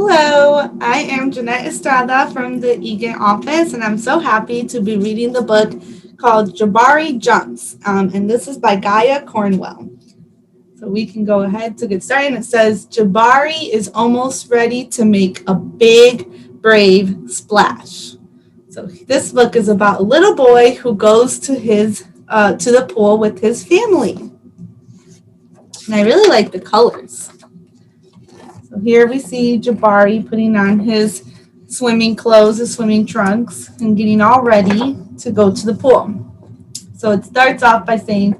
Hello, I am Jeanette Estrada from the Egan Office, and I'm so happy to be reading the book called Jabari Jumps, and this is by Gaia Cornwell. So we can go ahead to get started. It says, Jabari is almost ready to make a big, brave splash. So this book is about a little boy who goes to the pool with his family. And I really like the colors. So here we see Jabari putting on his swimming clothes, his swimming trunks, and getting all ready to go to the pool. So it starts off by saying,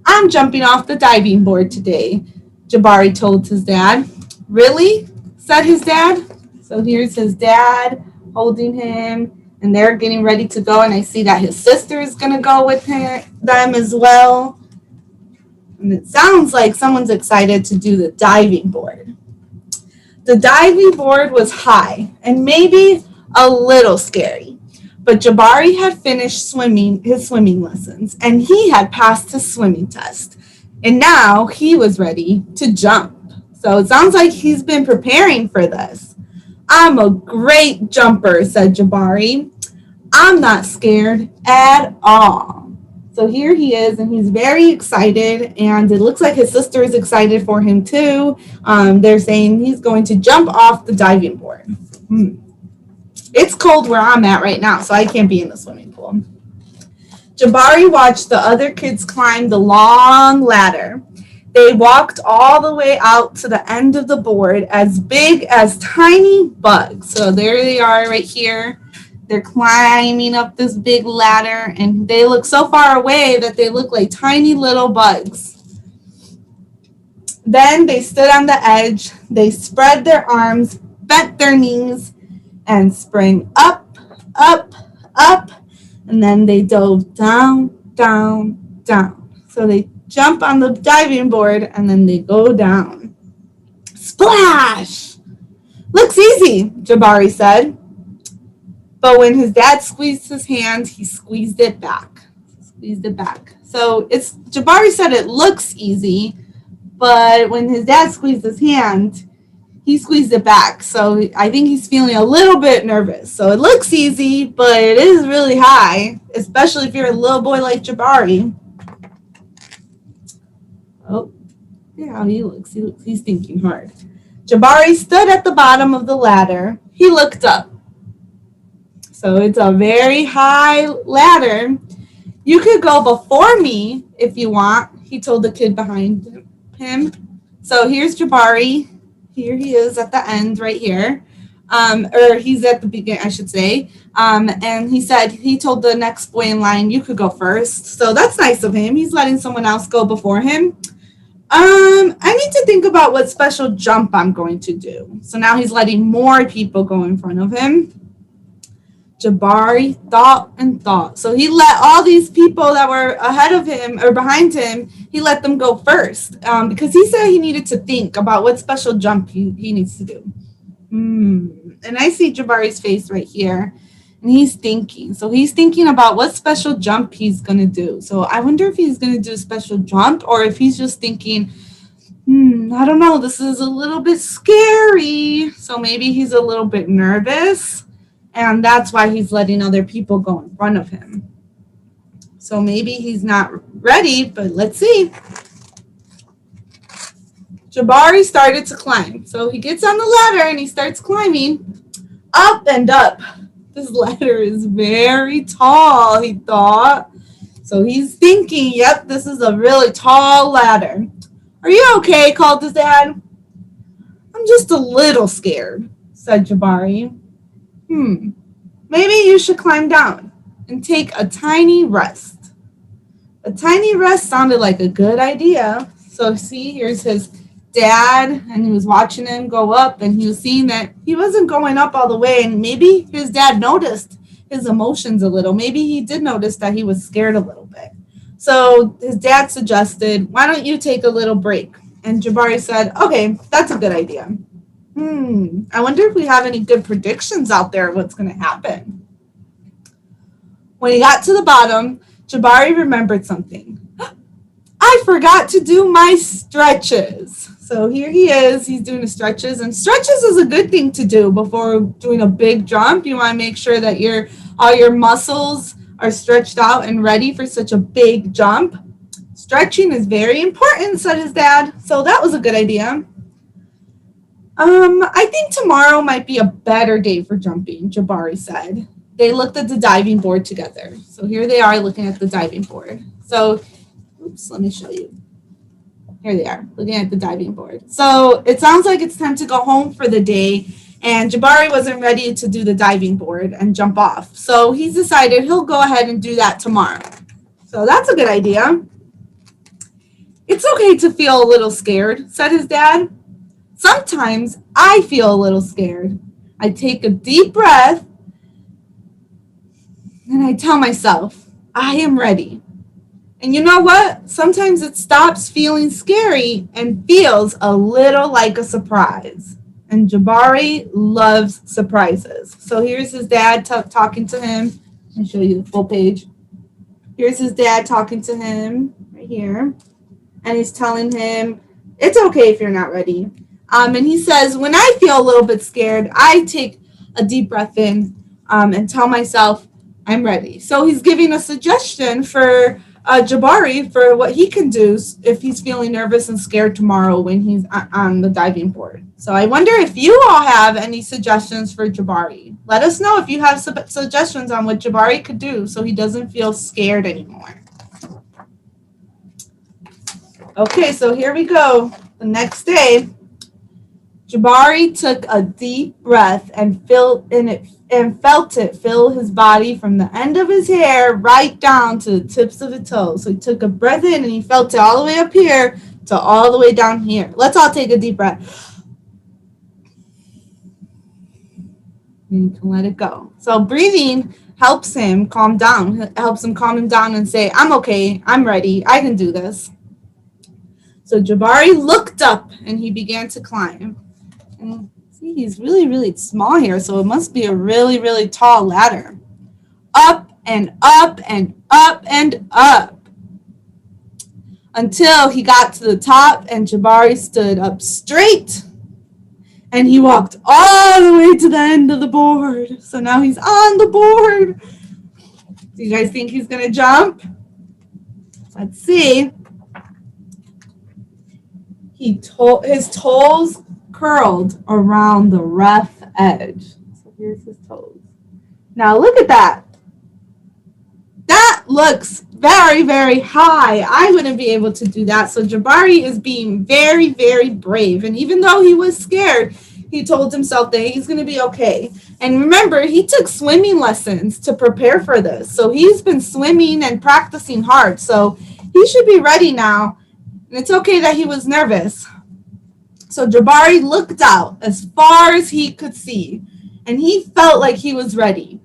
I'm jumping off the diving board today, Jabari told his dad. Really? Said his dad. So here's his dad holding him, and they're getting ready to go, and I see that his sister is going to go with them as well. And it sounds like someone's excited to do the diving board. The diving board was high and maybe a little scary, but Jabari had finished his swimming lessons, and he had passed his swimming test, and now he was ready to jump. So it sounds like he's been preparing for this. I'm a great jumper, said Jabari. I'm not scared at all. So here he is, and he's very excited, and it looks like his sister is excited for him too. They're saying he's going to jump off the diving board. It's cold where I'm at right now, so I can't be in the swimming pool. Jabari watched the other kids climb the long ladder. They walked all the way out to the end of the board, as big as tiny bugs. So there they are right here. They're climbing up this big ladder, and they look so far away that they look like tiny little bugs. Then they stood on the edge. They spread their arms, bent their knees, and sprang up, up, up. And then they dove down, down, down. So they jump on the diving board, and then they go down. Splash! Looks easy, Jabari said. But when his dad squeezed his hand, he squeezed it back. So Jabari said it looks easy, but when his dad squeezed his hand, he squeezed it back. So I think he's feeling a little bit nervous. So it looks easy, but it is really high, especially if you're a little boy like Jabari. Oh, yeah, how he looks. He's thinking hard. Jabari stood at the bottom of the ladder. He looked up. So it's a very high ladder. You could go before me if you want, he told the kid behind him. So here's Jabari. Here he is at the end right here. Or he's at the beginning, I should say. And he told the next boy in line, you could go first. So that's nice of him. He's letting someone else go before him. I need to think about what special jump I'm going to do. So now he's letting more people go in front of him. Jabari thought and thought. So he let all these people that were ahead of him or behind him, he let them go first because he said he needed to think about what special jump he needs to do. And I see Jabari's face right here, and he's thinking. So he's thinking about what special jump he's going to do. So I wonder if he's going to do a special jump or if he's just thinking, I don't know, this is a little bit scary. So maybe he's a little bit nervous. And that's why he's letting other people go in front of him. So maybe he's not ready, but let's see. Jabari started to climb. So he gets on the ladder and he starts climbing up and up. This ladder is very tall, he thought. So he's thinking, yep, this is a really tall ladder. Are you okay? Called his dad. I'm just a little scared, said Jabari. Maybe you should climb down and take a tiny rest. A tiny rest sounded like a good idea. So see, here's his dad, and he was watching him go up, and he was seeing that he wasn't going up all the way, and maybe his dad noticed his emotions a little. Maybe he did notice that he was scared a little bit. So his dad suggested, why don't you take a little break? And Jabari said, okay, that's a good idea. I wonder if we have any good predictions out there of what's going to happen. When he got to the bottom, Jabari remembered something. I forgot to do my stretches. So here he is. He's doing the stretches, and stretches is a good thing to do before doing a big jump. You want to make sure that all your muscles are stretched out and ready for such a big jump. Stretching is very important, said his dad. So that was a good idea. I think tomorrow might be a better day for jumping, Jabari said. They looked at the diving board together. So here they are looking at the diving board. So, oops, let me show you. Here they are, looking at the diving board. So it sounds like it's time to go home for the day, and Jabari wasn't ready to do the diving board and jump off. So he's decided he'll go ahead and do that tomorrow. So that's a good idea. It's okay to feel a little scared, said his dad. Sometimes I feel a little scared. I take a deep breath and I tell myself, I am ready. And you know what? Sometimes it stops feeling scary and feels a little like a surprise. And Jabari loves surprises. So here's his dad talking to him. I'll show you the full page. Here's his dad talking to him right here. And he's telling him, it's okay if you're not ready. And he says, when I feel a little bit scared, I take a deep breath in and tell myself, I'm ready. So he's giving a suggestion for Jabari for what he can do if he's feeling nervous and scared tomorrow when he's on the diving board. So I wonder if you all have any suggestions for Jabari. Let us know if you have suggestions on what Jabari could do so he doesn't feel scared anymore. Okay, so here we go. The next day, Jabari took a deep breath and felt it fill his body from the end of his hair right down to the tips of the toes. So he took a breath in and he felt it all the way up here to all the way down here. Let's all take a deep breath. And you can let it go. So breathing helps him calm down, helps him calm him down and say, I'm okay, I'm ready, I can do this. So Jabari looked up and he began to climb. And see, he's really, really small here, so it must be a really, really tall ladder. Up and up and up and up until he got to the top and Jabari stood up straight and he walked all the way to the end of the board. So now he's on the board. Do you guys think he's going to jump? Let's see. His toes curled around the rough edge. So here's his toes. Now look at that. That looks very, very high. I wouldn't be able to do that. So Jabari is being very, very brave. And even though he was scared, he told himself that he's going to be okay. And remember, he took swimming lessons to prepare for this. So he's been swimming and practicing hard. So he should be ready now. And it's okay that he was nervous. So Jabari looked out as far as he could see, and he felt like he was ready.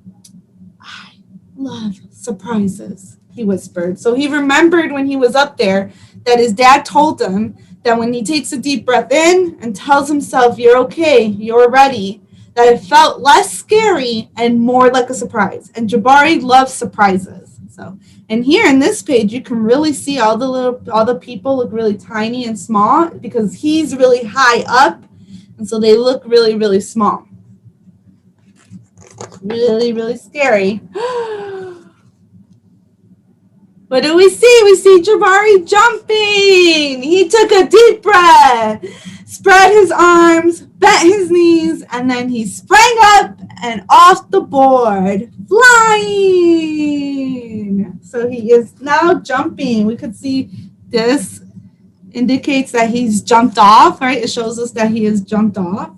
I love surprises, he whispered. So he remembered when he was up there that his dad told him that when he takes a deep breath in and tells himself, you're okay, you're ready, that it felt less scary and more like a surprise. And Jabari loves surprises. So, and here in this page, you can really see all the people look really tiny and small because he's really high up, and so they look really, really small. Really, really scary. What do we see? We see Jabari jumping. He took a deep breath, spread his arms, bent his knees, and then he sprang up and off the board, flying. So he is now jumping. We could see this indicates that he's jumped off, right? It shows us that he has jumped off.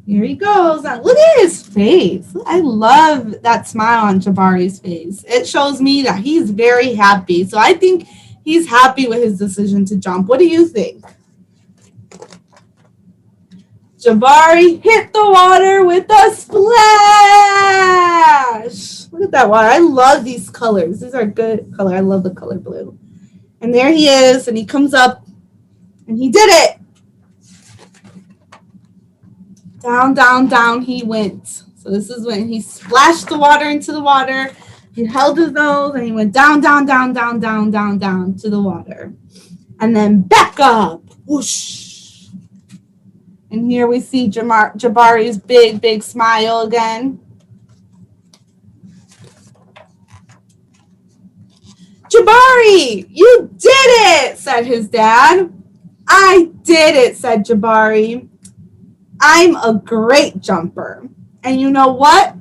Here he goes. Now, look at his face. I love that smile on Jabari's face. It shows me that he's very happy. So I think he's happy with his decision to jump. What do you think? Jabari hit the water with a splash. Look at that water. I love these colors. These are good color. I love the color blue. And there he is, and he comes up, and he did it. Down, down, down he went. So this is when he splashed the water into the water. He held his nose, and he went down, down, down, down, down, down, down to the water. And then back up. Whoosh. And here we see Jabari's big smile again. Jabari, you did it, said his dad. I did it, said Jabari. I'm a great jumper. And you know what?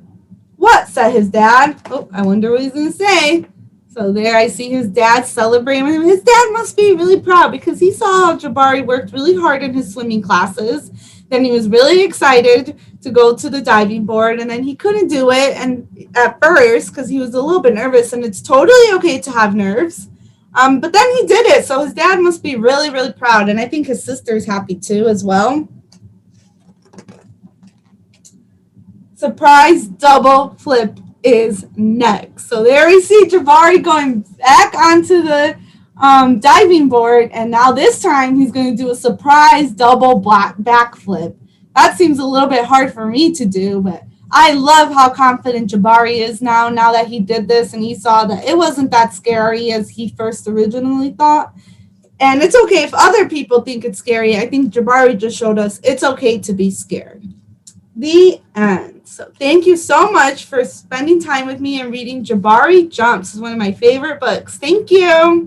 What, said his dad. Oh, I wonder what he's going to say. So there I see his dad celebrating him. His dad must be really proud because he saw how Jabari worked really hard in his swimming classes. Then he was really excited to go to the diving board, and then he couldn't do it and at first because he was a little bit nervous, and it's totally okay to have nerves. But then he did it, so his dad must be really proud, and I think his sister's happy too as well. Surprise double flip is next. So there we see Jabari going back onto the diving board, and now this time he's going to do a surprise double backflip. That seems a little bit hard for me to do, but I love how confident Jabari is now that he did this and he saw that it wasn't that scary as he first originally thought. And it's okay if other people think it's scary. I think Jabari just showed us it's okay to be scared. The end. So thank you so much for spending time with me and reading Jabari Jumps. It's one of my favorite books. Thank you.